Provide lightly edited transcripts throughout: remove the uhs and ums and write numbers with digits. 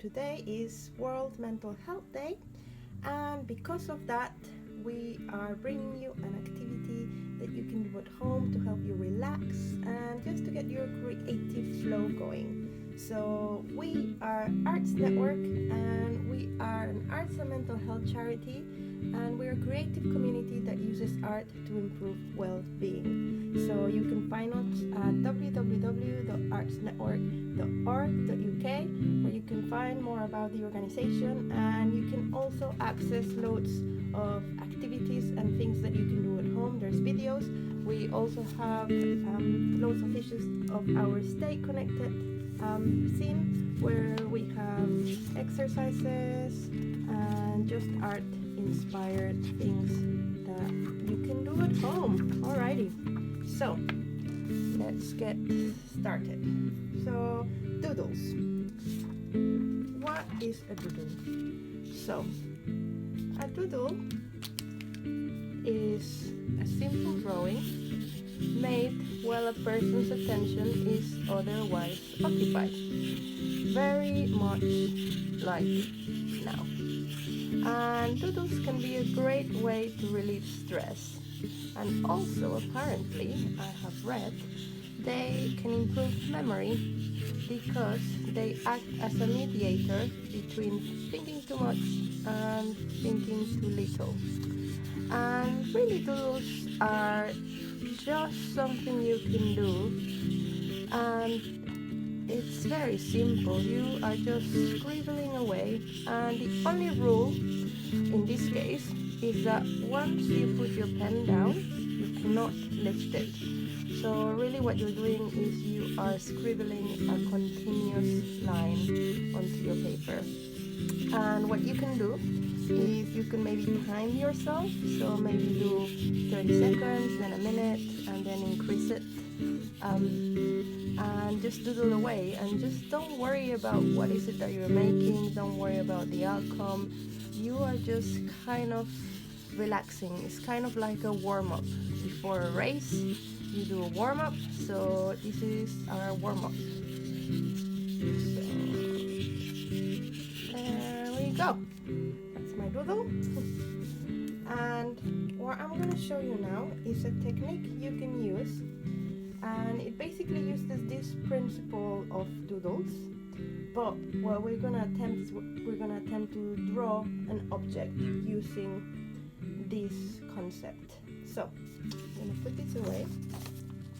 today is World Mental Health Day, and because of that, we are bringing you an activity that you can do at home to help you relax and just to get your creative flow going. So we are Arts Network, and we are an arts and mental health charity, and we're a creative community that uses art to improve well-being. So you can find us at www.artsnetwork.org.uk, where you can find more about the organization, and you can also access loads of activities and things that you can do at home. There's videos. We also have loads of issues of our Stay Connected scene, where we have exercises and just art inspired things that you can do at home. Alrighty, so let's get started. So doodles. What is a doodle? So a doodle is a simple drawing made while a person's attention is otherwise occupied, very much like now. And doodles can be a great way to relieve stress, and also apparently, I have read, they can improve memory because they act as a mediator between thinking too much and thinking too little. And really, doodles are just something you can do, and it's very simple. You are just scribbling away, and the only rule in this case is that once you put your pen down, you cannot lift it. So really what you're doing is you are scribbling a continuous line onto your paper. And what you can do is you can maybe time yourself, so maybe do 30 seconds, then a minute, and then increase it. And just doodle away, and just don't worry about what is it that you're making, don't worry about the outcome. You are just kind of relaxing. It's kind of like a warm-up before a race. You do a warm-up, so this is our warm-up. So there we go. That's my doodle. And what I'm going to show you now is a technique you can use, and it basically uses this principle of doodles, but what we're going to attempt to draw an object using this concept. So I'm going to put this away.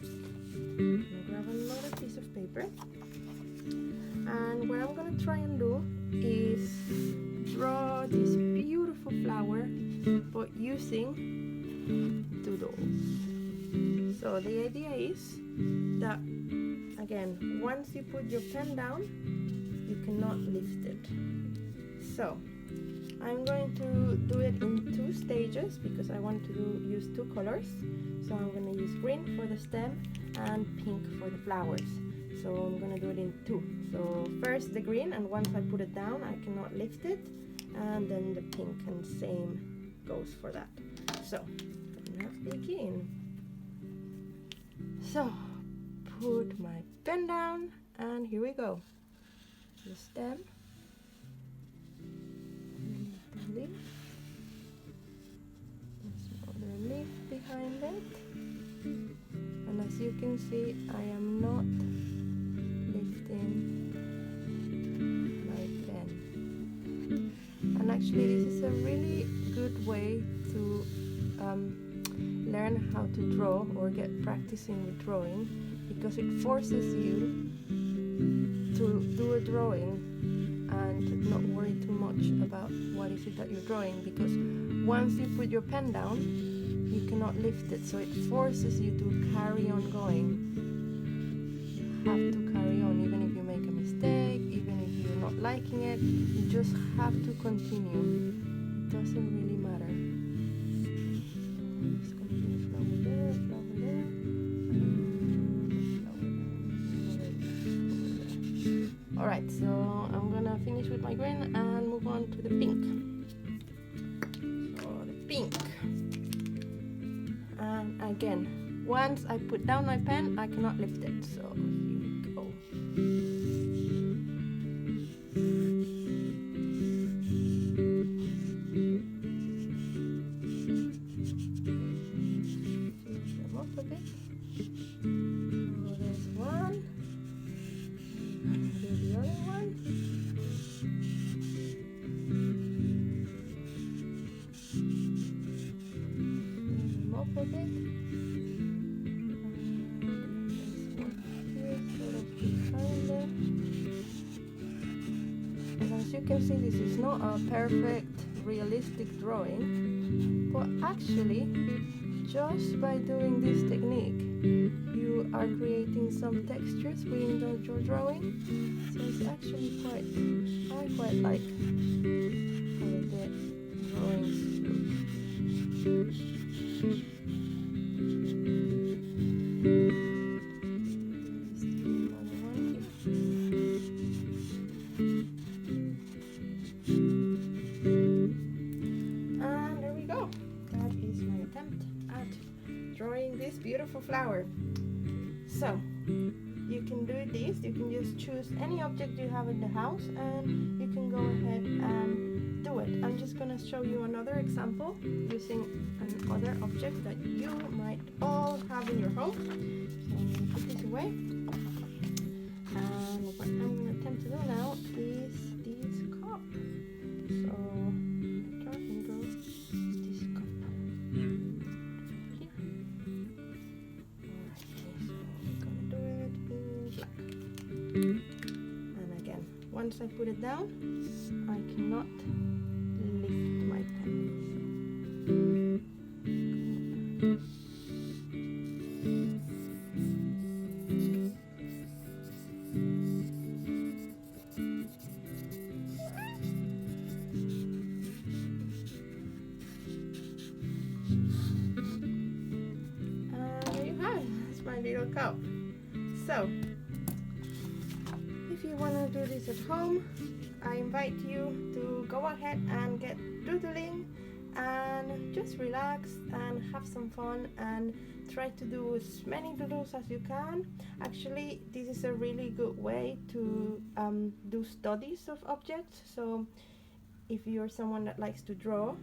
I'm going to grab another piece of paper, and what I'm going to try and do is draw this beautiful flower but using doodles. So the idea is that, again, once you put your pen down, you cannot lift it. So I'm going to do it in two stages because I want to use two colors. So I'm going to use green for the stem and pink for the flowers. So I'm going to do it in two. So first the green, and once I put it down, I cannot lift it. And then the pink, and same goes for that. So let's begin. So put my pen down, and here we go. The stem, the leaf, there's another leaf behind it, and as you can see, I am not lifting my pen. And actually, this is a really good way to learn how to draw or get practicing with drawing, because it forces you to do a drawing and not worry too much about what is it that you're drawing, because once you put your pen down, you cannot lift it, so it forces you to carry on going. You have to carry on, even if you make a mistake, even if you're not liking it, you just have to continue. It doesn't really matter. Just gonna do a flower there, flower there, flower there. Alright, so I'm gonna finish with my green and move on to the pink. So the pink. And again, once I put down my pen, I cannot lift it. So here we go. of it. Here, sort of behind it. And as you can see, this is not a perfect, realistic drawing, but actually, just by doing this technique, you are creating some textures within your drawing. So it's actually I quite like how the drawings look. And there we go. That is my attempt at drawing this beautiful flower. So you can do this, you can just choose any object you have in the house and you can go ahead and do it. I'm just going to show you another example using another object that you might all have in your home. So I'm going to put this away. And what I'm going to attempt to do now is this cup. So try and go this cup. And again, once I put it down, I cannot lift my pen. And there you have it. That's my little cup. So, if you want to do this at home, I invite you to go ahead and get doodling and just relax and have some fun and try to do as many doodles as you can. Actually, this is a really good way to do studies of objects. So if you're someone that likes to draw,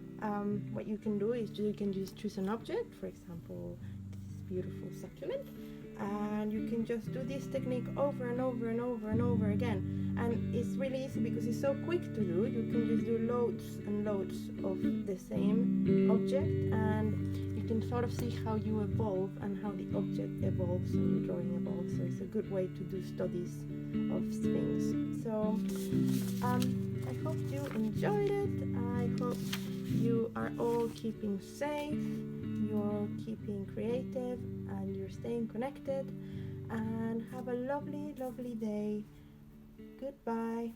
what you can do is you can just choose an object, for example, this beautiful succulent, and you can just do this technique over and over and over and over again. And it's really easy because it's so quick to do. You can just do loads and loads of the same object, and you can sort of see how you evolve and how the object evolves and your drawing evolves. So it's a good way to do studies of things. So I hope you enjoyed it. I hope you are all keeping safe, you're keeping creative, and you're staying connected. And have a lovely, lovely day. Goodbye.